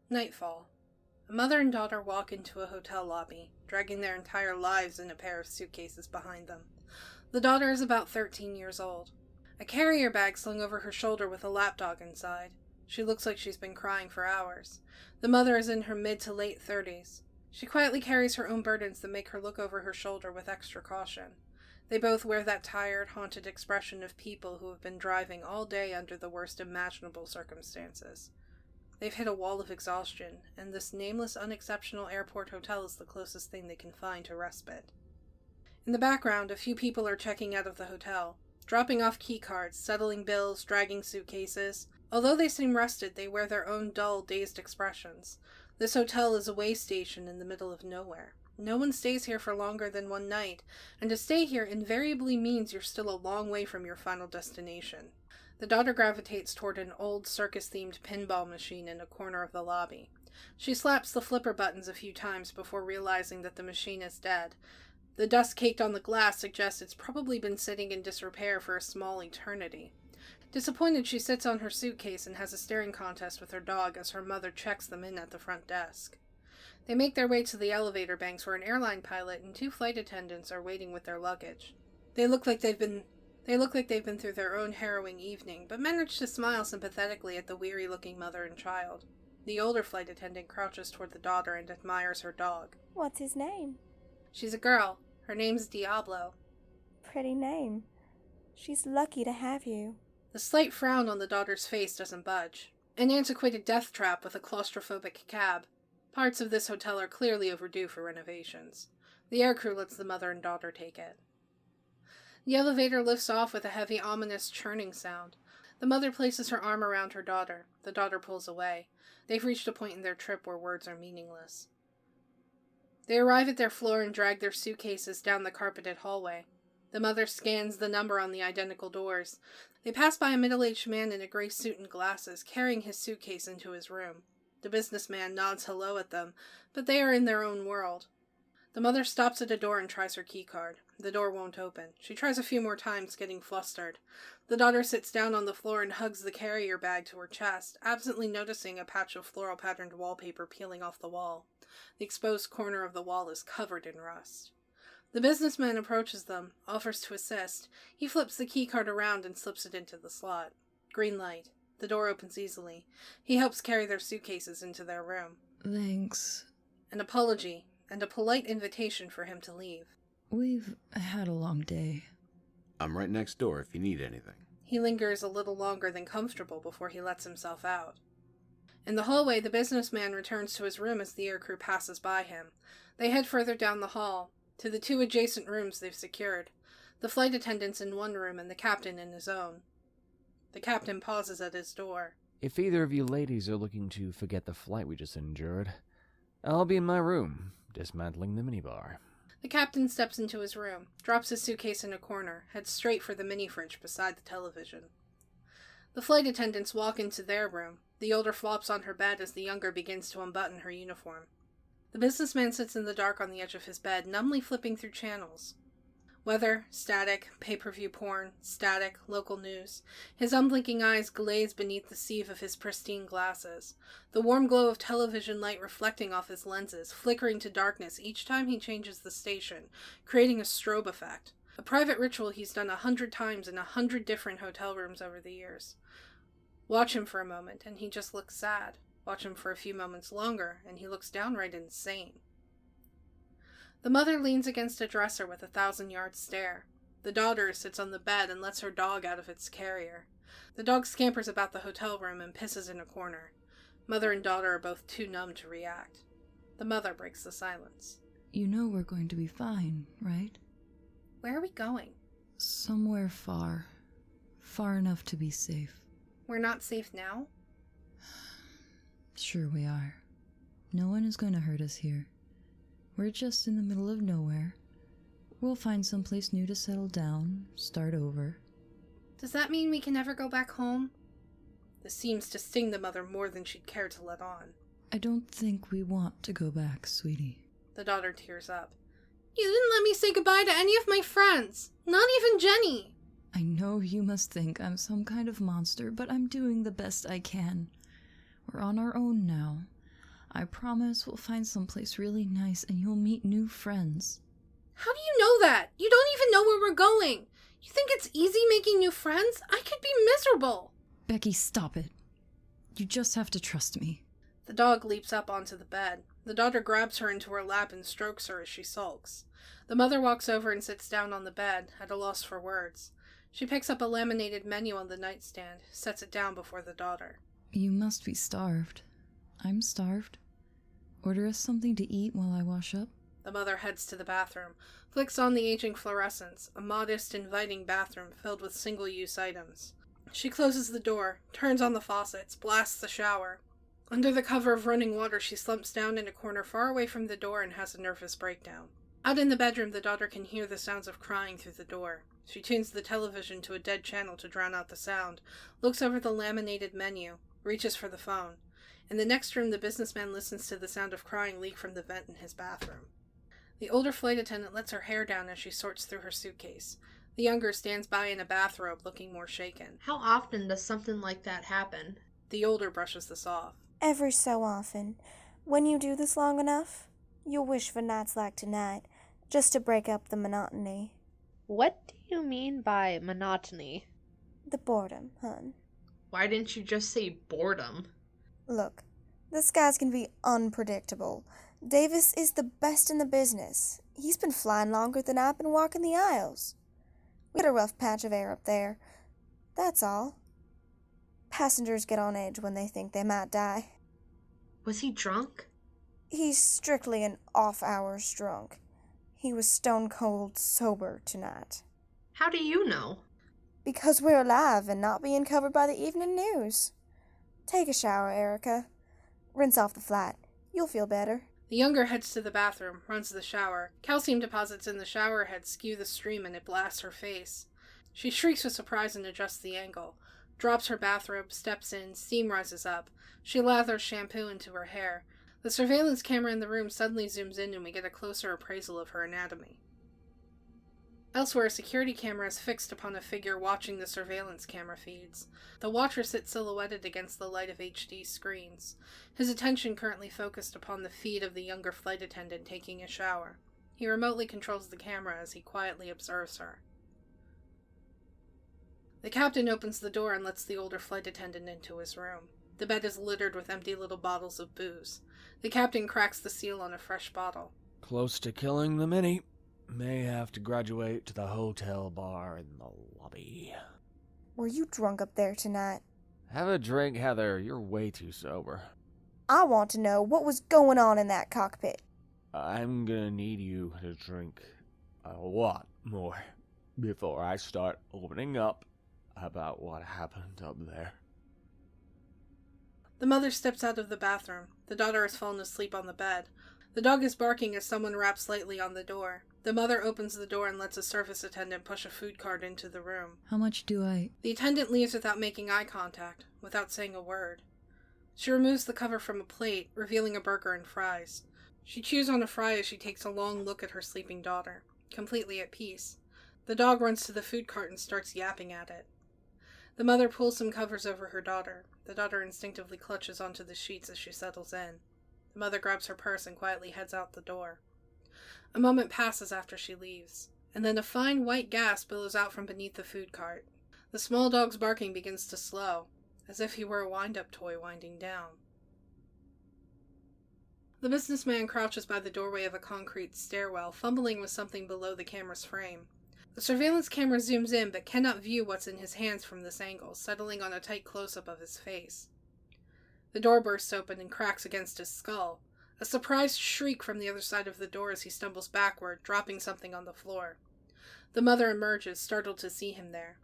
Nightfall. A mother and daughter walk into a hotel lobby, dragging their entire lives in a pair of suitcases behind them. The daughter is about 13 years old. A carrier bag slung over her shoulder with a lapdog inside. She looks like she's been crying for hours. The mother is in her mid to late 30s. She quietly carries her own burdens that make her look over her shoulder with extra caution. They both wear that tired, haunted expression of people who have been driving all day under the worst imaginable circumstances. They've hit a wall of exhaustion, and this nameless, unexceptional airport hotel is the closest thing they can find to respite. In the background, a few people are checking out of the hotel, dropping off keycards, settling bills, dragging suitcases. Although they seem rested, they wear their own dull, dazed expressions. This hotel is a way station in the middle of nowhere. No one stays here for longer than one night, and to stay here invariably means you're still a long way from your final destination. The daughter gravitates toward an old circus-themed pinball machine in a corner of the lobby. She slaps the flipper buttons a few times before realizing that the machine is dead. The dust caked on the glass suggests it's probably been sitting in disrepair for a small eternity. Disappointed, she sits on her suitcase and has a staring contest with her dog as her mother checks them in at the front desk. They make their way to the elevator banks where an airline pilot and 2 flight attendants are waiting with their luggage. They look like they've been through their own harrowing evening, but manage to smile sympathetically at the weary-looking mother and child. The older flight attendant crouches toward the daughter and admires her dog. What's his name? She's a girl. Her name's Diablo. Pretty name. She's lucky to have you. The slight frown on the daughter's face doesn't budge. An antiquated death trap with a claustrophobic cab. Parts of this hotel are clearly overdue for renovations. The aircrew lets the mother and daughter take it. The elevator lifts off with a heavy, ominous churning sound. The mother places her arm around her daughter. The daughter pulls away. They've reached a point in their trip where words are meaningless. They arrive at their floor and drag their suitcases down the carpeted hallway. The mother scans the number on the identical doors. They pass by a middle-aged man in a gray suit and glasses, carrying his suitcase into his room. The businessman nods hello at them, but they are in their own world. The mother stops at a door and tries her keycard. The door won't open. She tries a few more times, getting flustered. The daughter sits down on the floor and hugs the carrier bag to her chest, absently noticing a patch of floral-patterned wallpaper peeling off the wall. The exposed corner of the wall is covered in rust. The businessman approaches them, offers to assist. He flips the keycard around and slips it into the slot. Green light. The door opens easily. He helps carry their suitcases into their room. Thanks. An apology, and a polite invitation for him to leave. We've had a long day. I'm right next door if you need anything. He lingers a little longer than comfortable before he lets himself out. In the hallway, the businessman returns to his room as the aircrew passes by him. They head further down the hall, to the 2 adjacent rooms they've secured. The flight attendant's in one room and the captain in his own. The captain pauses at his door. If either of you ladies are looking to forget the flight we just endured, I'll be in my room, dismantling the minibar. The captain steps into his room, drops his suitcase in a corner, heads straight for the mini-fridge beside the television. The flight attendants walk into their room. The older flops on her bed as the younger begins to unbutton her uniform. The businessman sits in the dark on the edge of his bed, numbly flipping through channels. Weather, static, pay-per-view porn, static, local news. His unblinking eyes glaze beneath the sieve of his pristine glasses. The warm glow of television light reflecting off his lenses, flickering to darkness each time he changes the station, creating a strobe effect. A private ritual he's done 100 times in 100 different hotel rooms over the years. Watch him for a moment, and he just looks sad. Watch him for a few moments longer, and he looks downright insane. The mother leans against a dresser with a 1,000-yard stare. The daughter sits on the bed and lets her dog out of its carrier. The dog scampers about the hotel room and pisses in a corner. Mother and daughter are both too numb to react. The mother breaks the silence. You know we're going to be fine, right? Where are we going? Somewhere far. Far enough to be safe. We're not safe now? Sure we are. No one is going to hurt us here. We're just in the middle of nowhere. We'll find someplace new to settle down, start over. Does that mean we can never go back home? This seems to sting the mother more than she'd care to let on. I don't think we want to go back, sweetie. The daughter tears up. You didn't let me say goodbye to any of my friends. Not even Jenny. I know you must think I'm some kind of monster, but I'm doing the best I can. We're on our own now. I promise we'll find someplace really nice and you'll meet new friends. How do you know that? You don't even know where we're going. You think it's easy making new friends? I could be miserable. Becky, stop it. You just have to trust me. The dog leaps up onto the bed. The daughter grabs her into her lap and strokes her as she sulks. The mother walks over and sits down on the bed, at a loss for words. She picks up a laminated menu on the nightstand, sets it down before the daughter. You must be starved. I'm starved. Order us something to eat while I wash up? The mother heads to the bathroom, flicks on the aging fluorescents, a modest, inviting bathroom filled with single-use items. She closes the door, turns on the faucets, blasts the shower. Under the cover of running water, she slumps down in a corner far away from the door and has a nervous breakdown. Out in the bedroom, the daughter can hear the sounds of crying through the door. She tunes the television to a dead channel to drown out the sound, looks over the laminated menu, reaches for the phone. In the next room, the businessman listens to the sound of crying leak from the vent in his bathroom. The older flight attendant lets her hair down as she sorts through her suitcase. The younger stands by in a bathrobe, looking more shaken. How often does something like that happen? The older brushes this off. Every so often. When you do this long enough, you'll wish for nights like tonight, just to break up the monotony. What do you mean by monotony? The boredom, hun. Why didn't you just say boredom? Look, the skies can be unpredictable. Davis is the best in the business. He's been flying longer than I've been walking the aisles. We had a rough patch of air up there. That's all. Passengers get on edge when they think they might die. Was he drunk? He's strictly an off-hours drunk. He was stone cold sober tonight. How do you know? Because we're alive and not being covered by the evening news. Take a shower, Erica. Rinse off the flight. You'll feel better. The younger heads to the bathroom, runs to the shower. Calcium deposits in the shower head skew the stream and it blasts her face. She shrieks with surprise and adjusts the angle. Drops her bathrobe, steps in, steam rises up. She lathers shampoo into her hair. The surveillance camera in the room suddenly zooms in and we get a closer appraisal of her anatomy. Elsewhere, a security camera is fixed upon a figure watching the surveillance camera feeds. The watcher sits silhouetted against the light of HD screens, his attention currently focused upon the feed of the younger flight attendant taking a shower. He remotely controls the camera as he quietly observes her. The captain opens the door and lets the older flight attendant into his room. The bed is littered with empty little bottles of booze. The captain cracks the seal on a fresh bottle. Close to killing the Mini. May have to graduate to the hotel bar in the lobby. Were you drunk up there tonight? Have a drink, Heather. You're way too sober. I want to know what was going on in that cockpit. I'm gonna need you to drink a lot more before I start opening up about what happened up there. The mother steps out of the bathroom. The daughter has fallen asleep on the bed. The dog is barking as someone raps lightly on the door. The mother opens the door and lets a service attendant push a food cart into the room. How much do I... The attendant leaves without making eye contact, without saying a word. She removes the cover from a plate, revealing a burger and fries. She chews on a fry as she takes a long look at her sleeping daughter, completely at peace. The dog runs to the food cart and starts yapping at it. The mother pulls some covers over her daughter. The daughter instinctively clutches onto the sheets as she settles in. The mother grabs her purse and quietly heads out the door. A moment passes after she leaves, and then a fine white gasp billows out from beneath the food cart. The small dog's barking begins to slow, as if he were a wind-up toy winding down. The businessman crouches by the doorway of a concrete stairwell, fumbling with something below the camera's frame. The surveillance camera zooms in, but cannot view what's in his hands from this angle, settling on a tight close-up of his face. The door bursts open and cracks against his skull. A surprised shriek from the other side of the door as he stumbles backward, dropping something on the floor. The mother emerges, startled to see him there.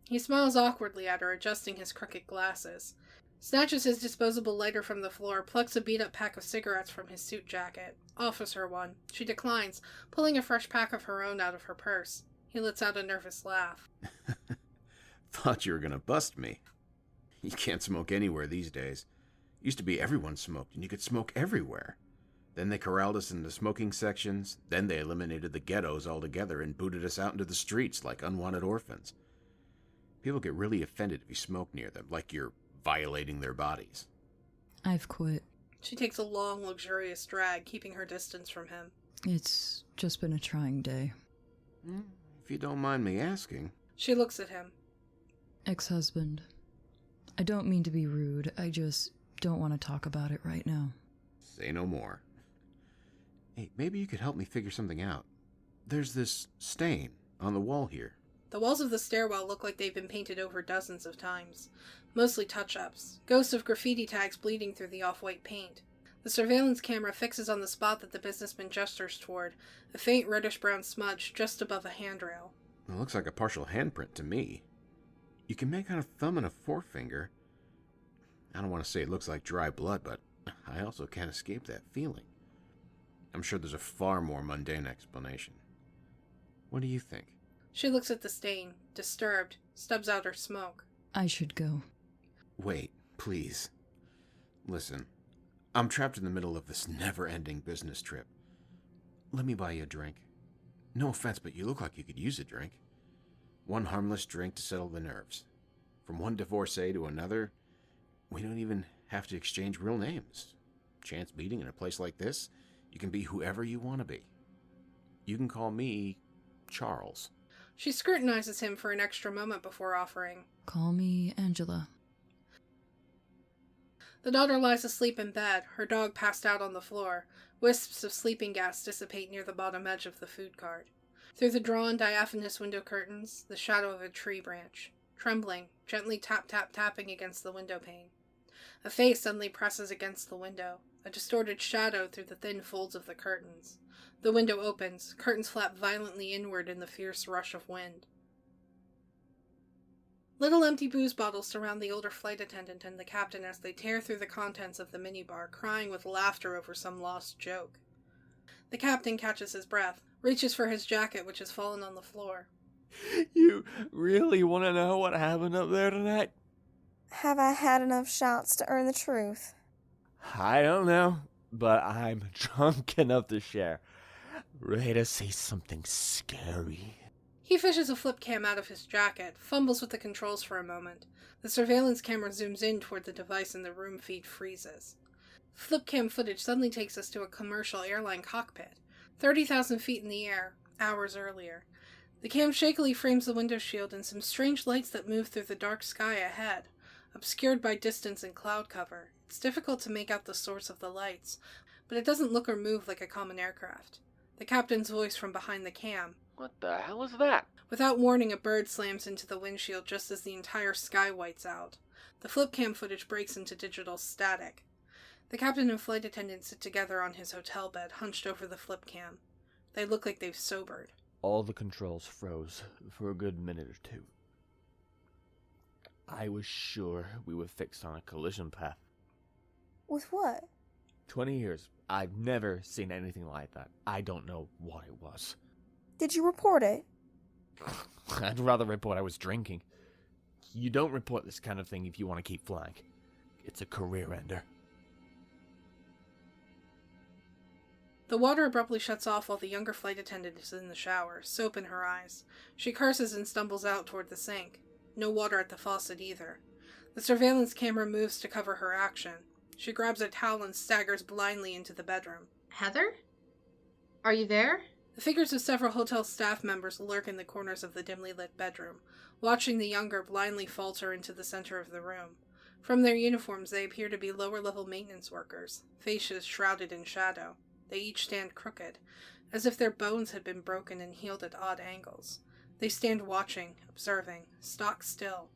He smiles awkwardly at her, adjusting his crooked glasses. Snatches his disposable lighter from the floor, plucks a beat-up pack of cigarettes from his suit jacket. Offers her one. She declines, pulling a fresh pack of her own out of her purse. He lets out a nervous laugh. Thought you were gonna bust me. You can't smoke anywhere these days. Used to be everyone smoked, and you could smoke everywhere. Then they corralled us into smoking sections, then they eliminated the ghettos altogether and booted us out into the streets like unwanted orphans. People get really offended if you smoke near them, like you're violating their bodies. I've quit. She takes a long, luxurious drag, keeping her distance from him. It's just been a trying day. If you don't mind me asking. She looks at him. Ex-husband. I don't mean to be rude, I just don't want to talk about it right now. Say no more. Hey, maybe you could help me figure something out. There's this stain on the wall here. The walls of the stairwell look like they've been painted over dozens of times. Mostly touch-ups. Ghosts of graffiti tags bleeding through the off-white paint. The surveillance camera fixes on the spot that the businessman gestures toward, a faint reddish-brown smudge just above a handrail. It looks like a partial handprint to me. You can make out a thumb and a forefinger. I don't want to say it looks like dry blood, but I also can't escape that feeling. I'm sure there's a far more mundane explanation. What do you think? She looks at the stain, disturbed, stubs out her smoke. I should go. Wait, please. Listen, I'm trapped in the middle of this never-ending business trip. Let me buy you a drink. No offense, but you look like you could use a drink. One harmless drink to settle the nerves. From one divorcee to another, we don't even have to exchange real names. Chance meeting in a place like this, you can be whoever you want to be. You can call me Charles. She scrutinizes him for an extra moment before offering. Call me Angela. The daughter lies asleep in bed, her dog passed out on the floor. Wisps of sleeping gas dissipate near the bottom edge of the food cart. Through the drawn, diaphanous window curtains, the shadow of a tree branch. Trembling, gently tapping against the window pane. A face suddenly presses against the window, a distorted shadow through the thin folds of the curtains. The window opens, curtains flap violently inward in the fierce rush of wind. Little empty booze bottles surround the older flight attendant and the captain as they tear through the contents of the minibar, crying with laughter over some lost joke. The captain catches his breath, reaches for his jacket which has fallen on the floor. You really want to know what happened up there tonight? Have I had enough shots to earn the truth? I don't know, but I'm drunk enough to share. Ready to see something scary. He fishes a flip cam out of his jacket, fumbles with the controls for a moment. The surveillance camera zooms in toward the device and the room feed freezes. Flip cam footage suddenly takes us to a commercial airline cockpit, 30,000 feet in the air, hours earlier. The cam shakily frames the window shield and some strange lights that move through the dark sky ahead, obscured by distance and cloud cover. It's difficult to make out the source of the lights, but it doesn't look or move like a common aircraft. The captain's voice from behind the cam. What the hell is that? Without warning, a bird slams into the windshield just as the entire sky whites out. The flip cam footage breaks into digital static. The captain and flight attendant sit together on his hotel bed, hunched over the flip cam. They look like they've sobered. All the controls froze for a good minute or two. I was sure we were fixed on a collision path. With what? 20 years. I've never seen anything like that. I don't know what it was. Did you report it? I'd rather report I was drinking. You don't report this kind of thing if you want to keep flying. It's a career ender. The water abruptly shuts off while the younger flight attendant is in the shower, soap in her eyes. She curses and stumbles out toward the sink. No water at the faucet either. The surveillance camera moves to cover her action. She grabs a towel and staggers blindly into the bedroom. Heather? Are you there? The figures of several hotel staff members lurk in the corners of the dimly lit bedroom, watching the younger blindly falter into the center of the room. From their uniforms, they appear to be lower-level maintenance workers, faces shrouded in shadow. They each stand crooked, as if their bones had been broken and healed at odd angles. They stand watching, observing, stock still.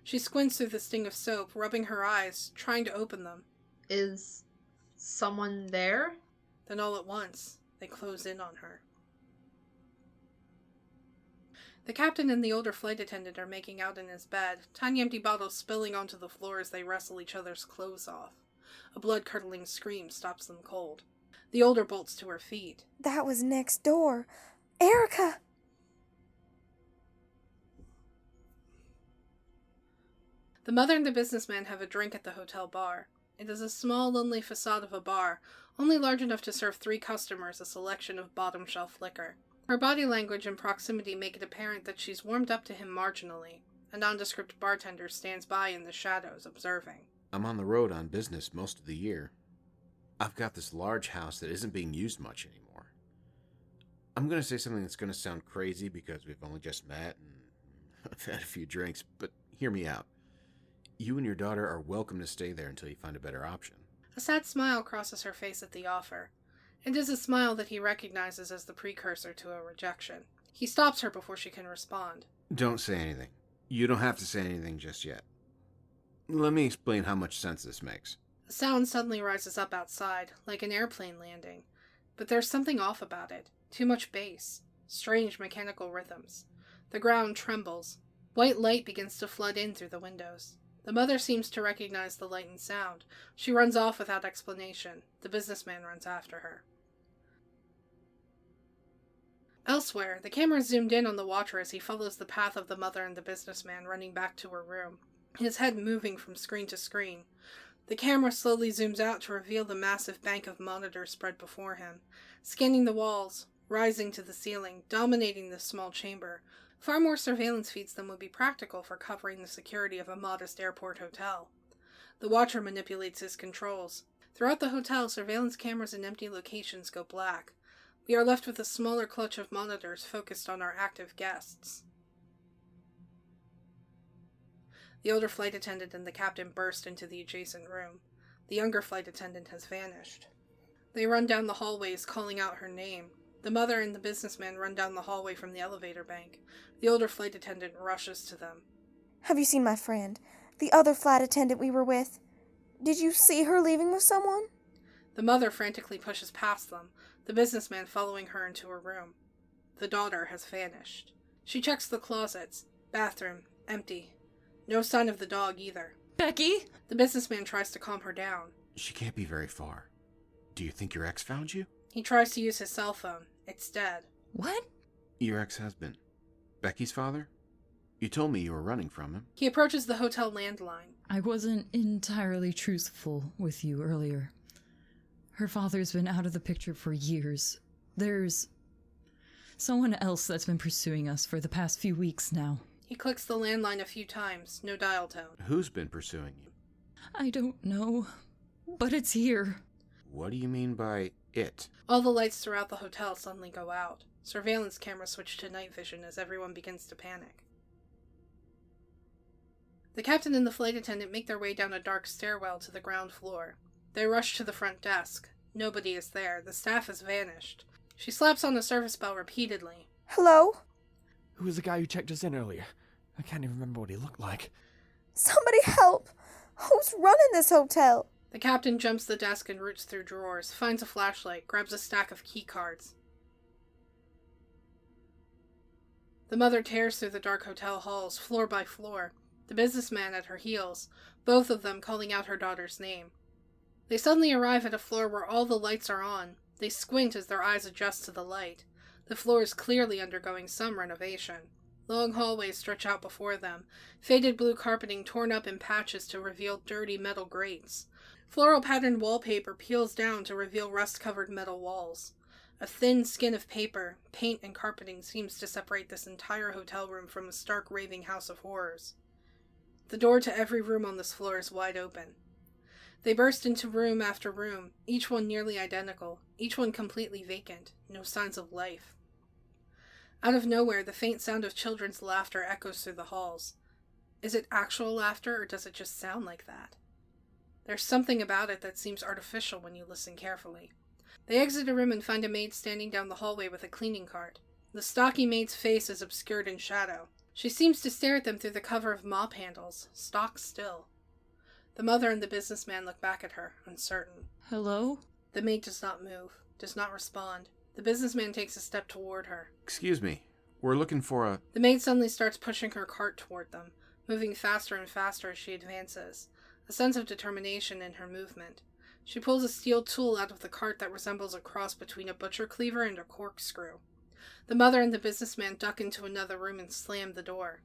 She squints through the sting of soap, rubbing her eyes, trying to open them. Is someone there? Then all at once, they close in on her. The captain and the older flight attendant are making out in his bed, tiny empty bottles spilling onto the floor as they wrestle each other's clothes off. A blood-curdling scream stops them cold. The older bolts to her feet. That was next door. Erica! The mother and the businessman have a drink at the hotel bar. It is a small, lonely facade of a bar, only large enough to serve 3 customers a selection of bottom-shelf liquor. Her body language and proximity make it apparent that she's warmed up to him marginally. A nondescript bartender stands by in the shadows, observing. I'm on the road on business most of the year. I've got this large house that isn't being used much anymore. I'm going to say something that's going to sound crazy because we've only just met and I've had a few drinks, but hear me out. You and your daughter are welcome to stay there until you find a better option. A sad smile crosses her face at the offer. It is a smile that he recognizes as the precursor to a rejection. He stops her before she can respond. Don't say anything. You don't have to say anything just yet. Let me explain how much sense this makes. A sound suddenly rises up outside, like an airplane landing. But there's something off about it. Too much bass. Strange mechanical rhythms. The ground trembles. White light begins to flood in through the windows. The mother seems to recognize the light and sound. She runs off without explanation. The businessman runs after her. Elsewhere, the camera zoomed in on the watcher as he follows the path of the mother and the businessman running back to her room, his head moving from screen to screen. The camera slowly zooms out to reveal the massive bank of monitors spread before him, scanning the walls, rising to the ceiling, dominating this small chamber. Far more surveillance feeds than would be practical for covering the security of a modest airport hotel. The watcher manipulates his controls. Throughout the hotel, surveillance cameras in empty locations go black. We are left with a smaller clutch of monitors focused on our active guests. The older flight attendant and the captain burst into the adjacent room. The younger flight attendant has vanished. They run down the hallways, calling out her name. The mother and the businessman run down the hallway from the elevator bank. The older flight attendant rushes to them. Have you seen my friend? The other flight attendant we were with? Did you see her leaving with someone? The mother frantically pushes past them, the businessman following her into her room. The daughter has vanished. She checks the closets. Bathroom, empty. No sign of the dog either. Becky? The businessman tries to calm her down. She can't be very far. Do you think your ex found you? He tries to use his cell phone. It's dead. What? Your ex-husband. Becky's father? You told me you were running from him. He approaches the hotel landline. I wasn't entirely truthful with you earlier. Her father's been out of the picture for years. There's someone else that's been pursuing us for the past few weeks now. He clicks the landline a few times, no dial tone. Who's been pursuing you? I don't know, but it's here. What do you mean by it? All the lights throughout the hotel suddenly go out. Surveillance cameras switch to night vision as everyone begins to panic. The captain and the flight attendant make their way down a dark stairwell to the ground floor. They rush to the front desk. Nobody is there. The staff has vanished. She slaps on the service bell repeatedly. Hello? Who was the guy who checked us in earlier? I can't even remember what he looked like. Somebody help! Who's running this hotel? The captain jumps the desk and roots through drawers, finds a flashlight, grabs a stack of key cards. The mother tears through the dark hotel halls, floor by floor, the businessman at her heels, both of them calling out her daughter's name. They suddenly arrive at a floor where all the lights are on. They squint as their eyes adjust to the light. The floor is clearly undergoing some renovation. Long hallways stretch out before them, faded blue carpeting torn up in patches to reveal dirty metal grates. Floral patterned wallpaper peels down to reveal rust-covered metal walls. A thin skin of paper, paint, and carpeting seems to separate this entire hotel room from a stark raving house of horrors. The door to every room on this floor is wide open. They burst into room after room, each one nearly identical, each one completely vacant, no signs of life. Out of nowhere, the faint sound of children's laughter echoes through the halls. Is it actual laughter, or does it just sound like that? There's something about it that seems artificial when you listen carefully. They exit a room and find a maid standing down the hallway with a cleaning cart. The stocky maid's face is obscured in shadow. She seems to stare at them through the cover of mop handles, stock still. The mother and the businessman look back at her, uncertain. Hello? The maid does not move, does not respond. The businessman takes a step toward her. Excuse me. We're looking for a... The maid suddenly starts pushing her cart toward them, moving faster and faster as she advances, a sense of determination in her movement. She pulls a steel tool out of the cart that resembles a cross between a butcher cleaver and a corkscrew. The mother and the businessman duck into another room and slam the door.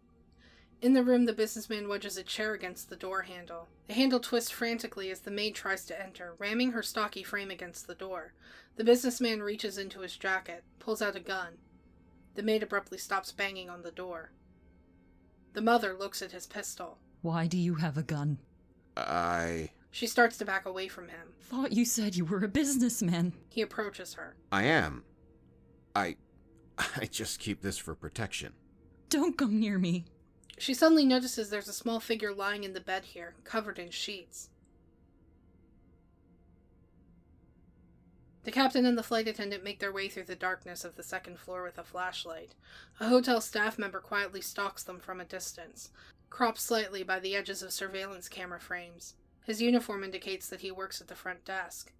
In the room, the businessman wedges a chair against the door handle. The handle twists frantically as the maid tries to enter, ramming her stocky frame against the door. The businessman reaches into his jacket, pulls out a gun. The maid abruptly stops banging on the door. The mother looks at his pistol. Why do you have a gun? I... She starts to back away from him. Thought you said you were a businessman. He approaches her. I am. I just keep this for protection. Don't come near me. She suddenly notices there's a small figure lying in the bed here, covered in sheets. The captain and the flight attendant make their way through the darkness of the second floor with a flashlight. A hotel staff member quietly stalks them from a distance, cropped slightly by the edges of surveillance camera frames. His uniform indicates that he works at the front desk.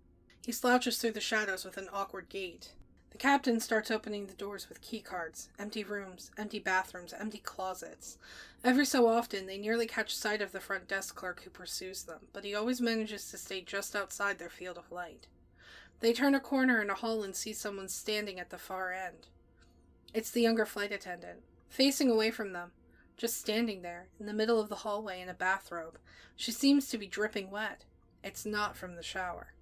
He slouches through the shadows with an awkward gait. The captain starts opening the doors with keycards. Empty rooms, empty bathrooms, empty closets. Every so often, they nearly catch sight of the front desk clerk who pursues them, but he always manages to stay just outside their field of light. They turn a corner in a hall and see someone standing at the far end. It's the younger flight attendant, facing away from them, just standing there, in the middle of the hallway in a bathrobe. She seems to be dripping wet. It's not from the shower.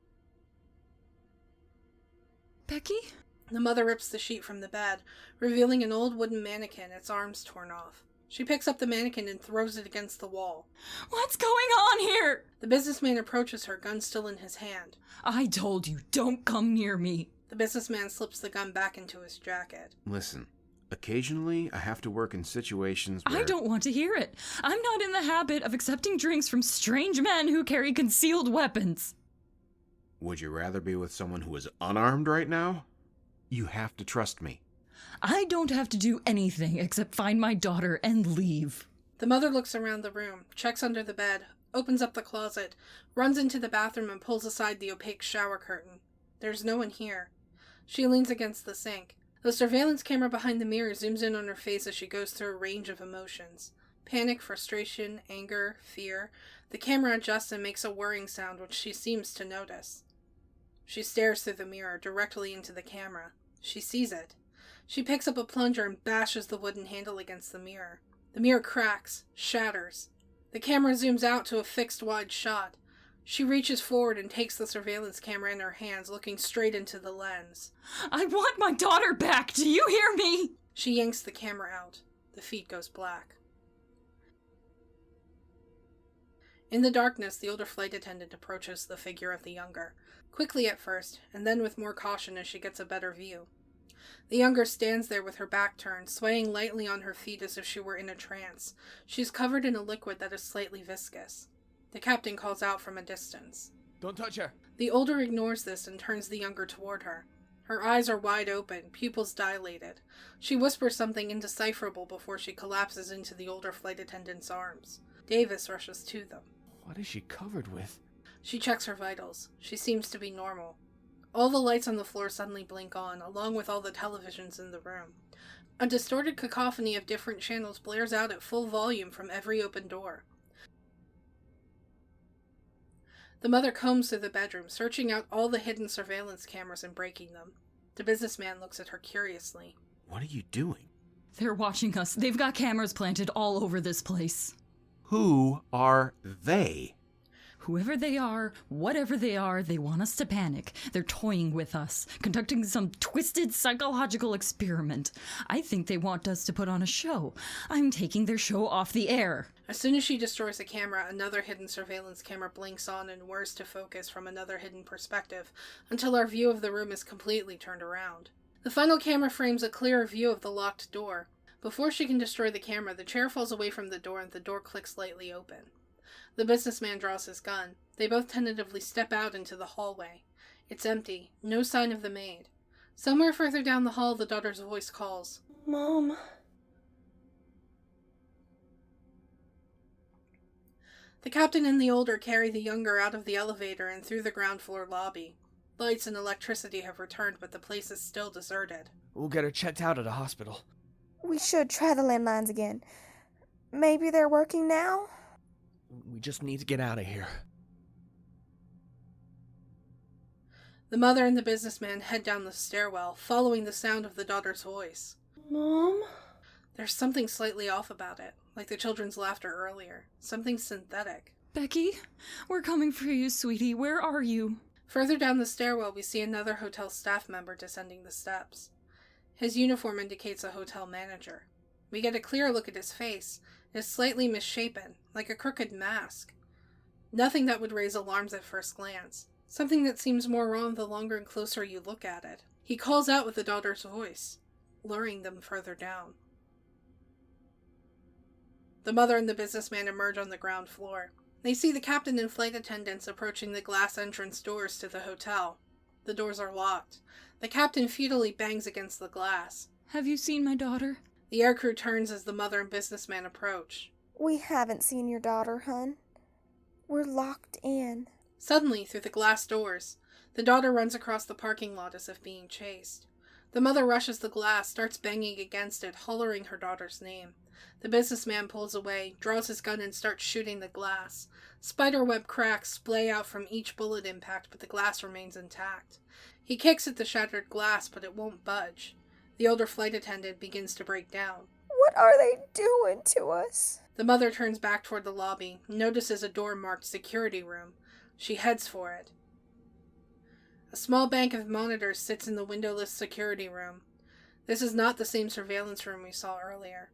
Becky? The mother rips the sheet from the bed, revealing an old wooden mannequin, its arms torn off. She picks up the mannequin and throws it against the wall. What's going on here? The businessman approaches her, gun still in his hand. I told you, don't come near me. The businessman slips the gun back into his jacket. Listen, occasionally I have to work in situations where... I don't want to hear it. I'm not in the habit of accepting drinks from strange men who carry concealed weapons. Would you rather be with someone who is unarmed right now? You have to trust me. I don't have to do anything except find my daughter and leave. The mother looks around the room, checks under the bed, opens up the closet, runs into the bathroom and pulls aside the opaque shower curtain. There's no one here. She leans against the sink. The surveillance camera behind the mirror zooms in on her face as she goes through a range of emotions. Panic, frustration, anger, fear. The camera adjusts and makes a whirring sound which she seems to notice. She stares through the mirror, directly into the camera. She sees it. She picks up a plunger and bashes the wooden handle against the mirror. The mirror cracks, shatters. The camera zooms out to a fixed wide shot. She reaches forward and takes the surveillance camera in her hands, looking straight into the lens. I want my daughter back, do you hear me? She yanks the camera out. The feed goes black. In the darkness, the older flight attendant approaches the figure of the younger, quickly at first, and then with more caution as she gets a better view. The younger stands there with her back turned, swaying lightly on her feet as if she were in a trance. She's covered in a liquid that is slightly viscous. The captain calls out from a distance. Don't touch her. The older ignores this and turns the younger toward her. Her eyes are wide open, pupils dilated. She whispers something indecipherable before she collapses into the older flight attendant's arms. Davis rushes to them. What is she covered with? She checks her vitals. She seems to be normal. All the lights on the floor suddenly blink on, along with all the televisions in the room. A distorted cacophony of different channels blares out at full volume from every open door. The mother combs through the bedroom, searching out all the hidden surveillance cameras and breaking them. The businessman looks at her curiously. What are you doing? They're watching us. They've got cameras planted all over this place. Who are they? Whoever they are, whatever they are, they want us to panic. They're toying with us, conducting some twisted psychological experiment. I think they want us to put on a show. I'm taking their show off the air. As soon as she destroys a camera, another hidden surveillance camera blinks on and whirs to focus from another hidden perspective, until our view of the room is completely turned around. The final camera frames a clearer view of the locked door. Before she can destroy the camera, the chair falls away from the door and the door clicks lightly open. The businessman draws his gun. They both tentatively step out into the hallway. It's empty. No sign of the maid. Somewhere further down the hall, the daughter's voice calls, "Mom." The captain and the older carry the younger out of the elevator and through the ground floor lobby. Lights and electricity have returned, but the place is still deserted. We'll get her checked out at a hospital. We should try the landlines again. Maybe they're working now? We just need to get out of here. The mother and the businessman head down the stairwell, following the sound of the daughter's voice. "Mom?" There's something slightly off about it, like the children's laughter earlier. Something synthetic. Becky, we're coming for you, sweetie. Where are you? Further down the stairwell, we see another hotel staff member descending the steps. His uniform indicates a hotel manager. We get a clear look at his face. It is slightly misshapen, like a crooked mask. Nothing that would raise alarms at first glance. Something that seems more wrong the longer and closer you look at it. He calls out with the daughter's voice, luring them further down. The mother and the businessman emerge on the ground floor. They see the captain and flight attendants approaching the glass entrance doors to the hotel. The doors are locked. The captain futilely bangs against the glass. Have you seen my daughter? The aircrew turns as the mother and businessman approach. We haven't seen your daughter, hun. We're locked in. Suddenly, through the glass doors, the daughter runs across the parking lot as if being chased. The mother rushes the glass, starts banging against it, hollering her daughter's name. The businessman pulls away, draws his gun and starts shooting the glass. Spiderweb cracks splay out from each bullet impact, but the glass remains intact. He kicks at the shattered glass, but it won't budge. The older flight attendant begins to break down. What are they doing to us? The mother turns back toward the lobby, notices a door marked security room. She heads for it. A small bank of monitors sits in the windowless security room. This is not the same surveillance room we saw earlier.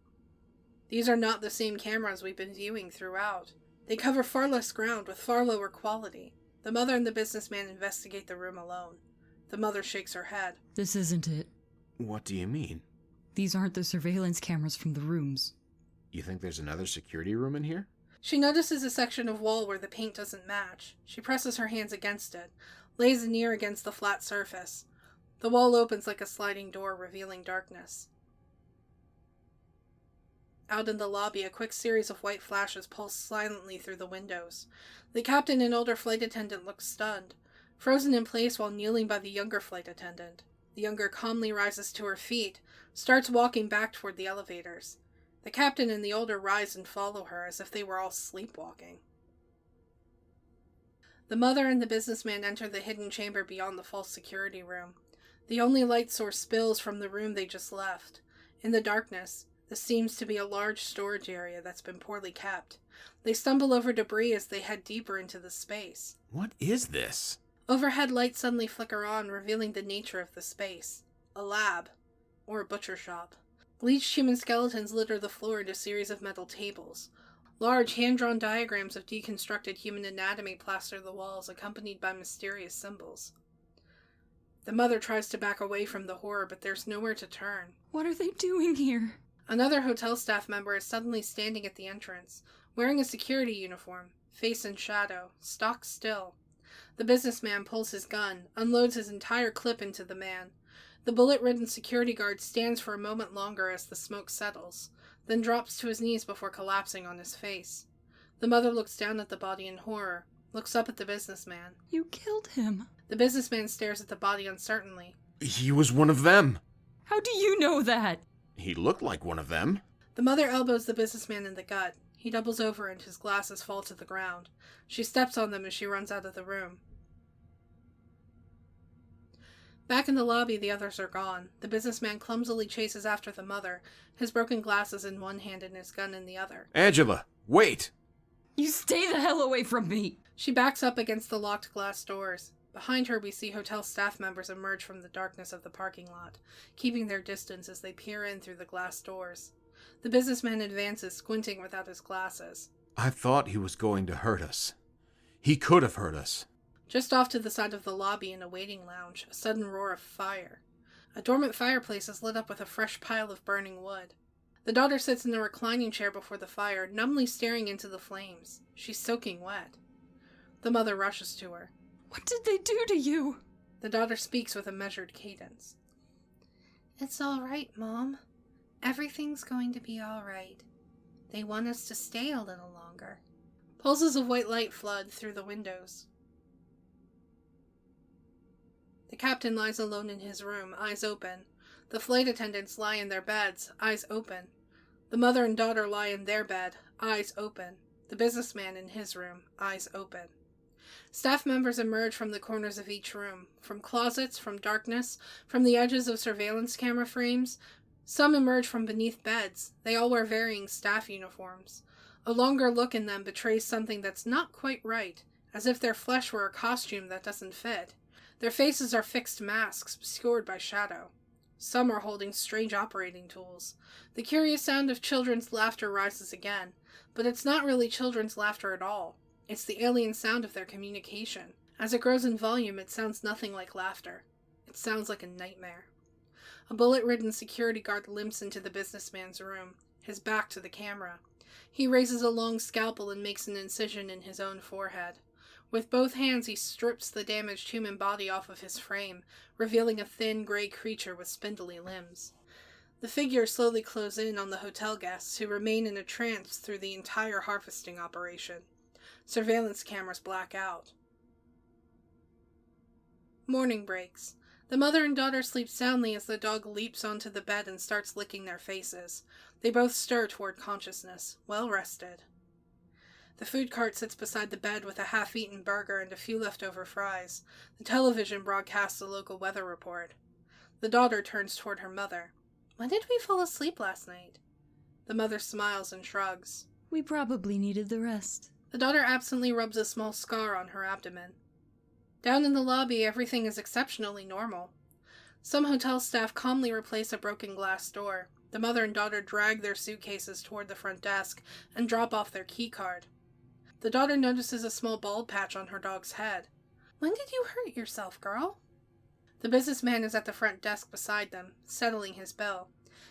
These are not the same cameras we've been viewing throughout. They cover far less ground with far lower quality. The mother and the businessman investigate the room alone. The mother shakes her head. This isn't it. What do you mean? These aren't the surveillance cameras from the rooms. You think there's another security room in here? She notices a section of wall where the paint doesn't match. She presses her hands against it, lays an ear against the flat surface. The wall opens like a sliding door, revealing darkness. Out in the lobby, a quick series of white flashes pulse silently through the windows. The captain and older flight attendant look stunned, frozen in place while kneeling by the younger flight attendant. The younger calmly rises to her feet, starts walking back toward the elevators. The captain and the older rise and follow her as if they were all sleepwalking. The mother and the businessman enter the hidden chamber beyond the false security room. The only light source spills from the room they just left. In the darkness, this seems to be a large storage area that's been poorly kept. They stumble over debris as they head deeper into the space. What is this? Overhead lights suddenly flicker on, revealing the nature of the space. A lab. Or a butcher shop. Bleached human skeletons litter the floor and a series of metal tables. Large, hand-drawn diagrams of deconstructed human anatomy plaster the walls, accompanied by mysterious symbols. The mother tries to back away from the horror, but there's nowhere to turn. What are they doing here? Another hotel staff member is suddenly standing at the entrance, wearing a security uniform, face in shadow, stock still. The businessman pulls his gun, unloads his entire clip into the man. The bullet-ridden security guard stands for a moment longer as the smoke settles, then drops to his knees before collapsing on his face. The mother looks down at the body in horror, looks up at the businessman. You killed him. The businessman stares at the body uncertainly. He was one of them. How do you know that? He looked like one of them. The mother elbows the businessman in the gut. He doubles over and his glasses fall to the ground. She steps on them as she runs out of the room. Back in the lobby, the others are gone. The businessman clumsily chases after the mother, his broken glasses in one hand and his gun in the other. Angela, wait! You stay the hell away from me! She backs up against the locked glass doors. Behind her, we see hotel staff members emerge from the darkness of the parking lot, keeping their distance as they peer in through the glass doors. The businessman advances, squinting without his glasses. I thought he was going to hurt us. He could have hurt us. Just off to the side of the lobby in a waiting lounge, a sudden roar of fire. A dormant fireplace is lit up with a fresh pile of burning wood. The daughter sits in a reclining chair before the fire, numbly staring into the flames. She's soaking wet. The mother rushes to her. What did they do to you? The daughter speaks with a measured cadence. It's all right, Mom. Everything's going to be all right. They want us to stay a little longer. Pulses of white light flood through the windows. The captain lies alone in his room, eyes open. The flight attendants lie in their beds, eyes open. The mother and daughter lie in their bed, eyes open. The businessman in his room, eyes open. Staff members emerge from the corners of each room, from closets, from darkness, from the edges of surveillance camera frames. Some emerge from beneath beds. They all wear varying staff uniforms. A longer look in them betrays something that's not quite right, as if their flesh were a costume that doesn't fit. Their faces are fixed masks, obscured by shadow. Some are holding strange operating tools. The curious sound of children's laughter rises again, but it's not really children's laughter at all. It's the alien sound of their communication. As it grows in volume, it sounds nothing like laughter. It sounds like a nightmare. A bullet-ridden security guard limps into the businessman's room, his back to the camera. He raises a long scalpel and makes an incision in his own forehead. With both hands, he strips the damaged human body off of his frame, revealing a thin, gray creature with spindly limbs. The figures slowly close in on the hotel guests, who remain in a trance through the entire harvesting operation. Surveillance cameras black out. Morning breaks. The mother and daughter sleep soundly as the dog leaps onto the bed and starts licking their faces. They both stir toward consciousness, well rested. The food cart sits beside the bed with a half-eaten burger and a few leftover fries. The television broadcasts a local weather report. The daughter turns toward her mother. "When did we fall asleep last night?" The mother smiles and shrugs. "We probably needed the rest." The daughter absently rubs a small scar on her abdomen. Down in the lobby, everything is exceptionally normal. Some hotel staff calmly replace a broken glass door. The mother and daughter drag their suitcases toward the front desk and drop off their key card. The daughter notices a small bald patch on her dog's head. "When did you hurt yourself, girl?" The businessman is at the front desk beside them, settling his bill.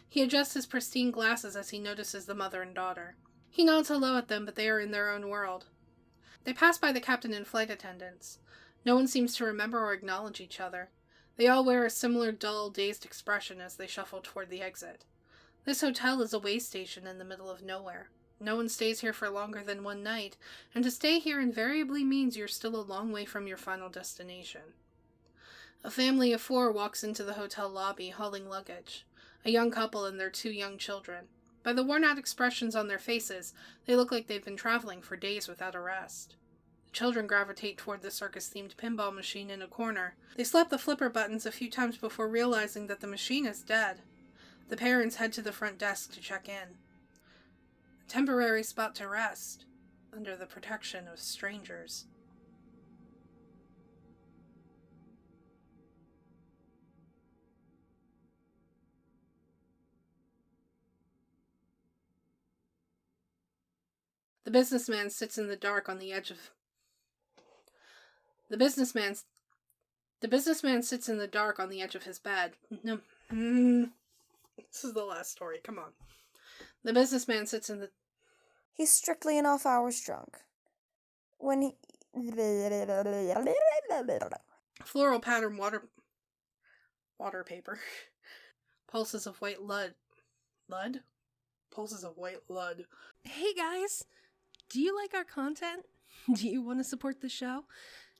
He adjusts his pristine glasses as he notices the mother and daughter. He nods hello at them, but they are in their own world. They pass by the captain and flight attendants. No one seems to remember or acknowledge each other. They all wear a similar dull, dazed expression as they shuffle toward the exit. This hotel is a way station in the middle of nowhere. No one stays here for longer than one night, and to stay here invariably means you're still a long way from your final destination. A family of 4 walks into the hotel lobby, hauling luggage. A young couple and their 2 young children. By the worn-out expressions on their faces, they look like they've been traveling for days without a rest. The children gravitate toward the circus-themed pinball machine in a corner. They slap the flipper buttons a few times before realizing that the machine is dead. The parents head to the front desk to check in. A temporary spot to rest, under the protection of strangers. The businessman sits in the dark on the edge of his bed. No. This is the last story. Come on. The businessman sits in the... He's strictly an off-hours drunk. When he... Floral pattern water paper. Pulses of white lud. Lud? Pulses of white lud. Hey guys! Do you like our content? Do you want to support the show?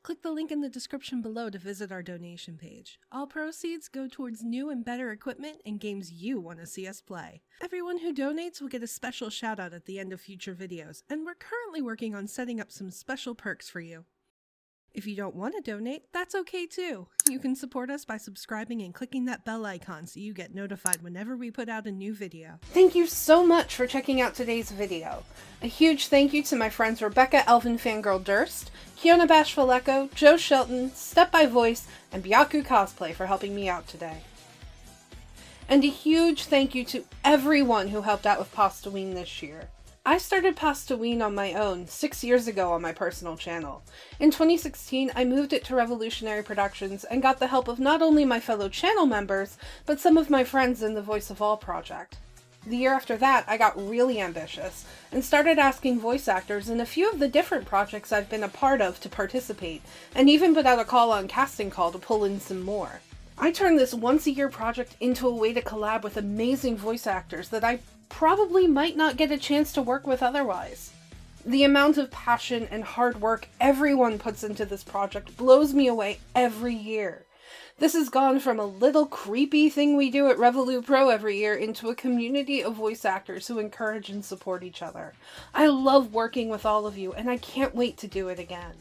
Click the link in the description below to visit our donation page. All proceeds go towards new and better equipment and games you want to see us play. Everyone who donates will get a special shout out at the end of future videos, and we're currently working on setting up some special perks for you. If you don't want to donate, that's okay too. You can support us by subscribing and clicking that bell icon so you get notified whenever we put out a new video. Thank you so much for checking out today's video. A huge thank you to my friends Rebecca Elven Fangirl Durst, Kiona BashfulEcho, Joe Shelton, Step by Voice, and ByakuCosplay for helping me out today. And a huge thank you to everyone who helped out with Pastaween this year. I started Pastaween on my own 6 years ago on my personal channel. In 2016, I moved it to Revolutionary Productions and got the help of not only my fellow channel members, but some of my friends in the Voice of All project. The year after that, I got really ambitious and started asking voice actors in a few of the different projects I've been a part of to participate, and even put out a call on Casting Call to pull in some more. I turned this once-a-year project into a way to collab with amazing voice actors that I probably might not get a chance to work with otherwise. The amount of passion and hard work everyone puts into this project blows me away every year. This has gone from a little creepy thing we do at Revolu Pro every year into a community of voice actors who encourage and support each other. I love working with all of you, and I can't wait to do it again.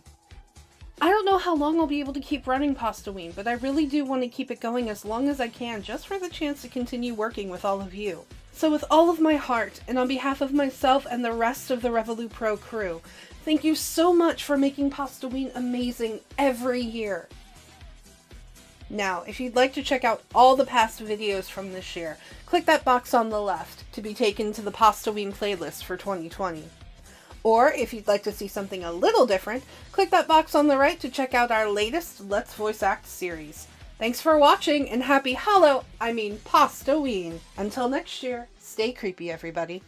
I don't know how long I'll be able to keep running Pastaween, but I really do want to keep it going as long as I can just for the chance to continue working with all of you. So with all of my heart, and on behalf of myself and the rest of the Revolu Pro crew, thank you so much for making Pastaween amazing every year. Now, if you'd like to check out all the past videos from this year, click that box on the left to be taken to the Pastaween playlist for 2020. Or, if you'd like to see something a little different, click that box on the right to check out our latest Let's Voice Act series. Thanks for watching, and happy Pastaween! Until next year, stay creepy, everybody.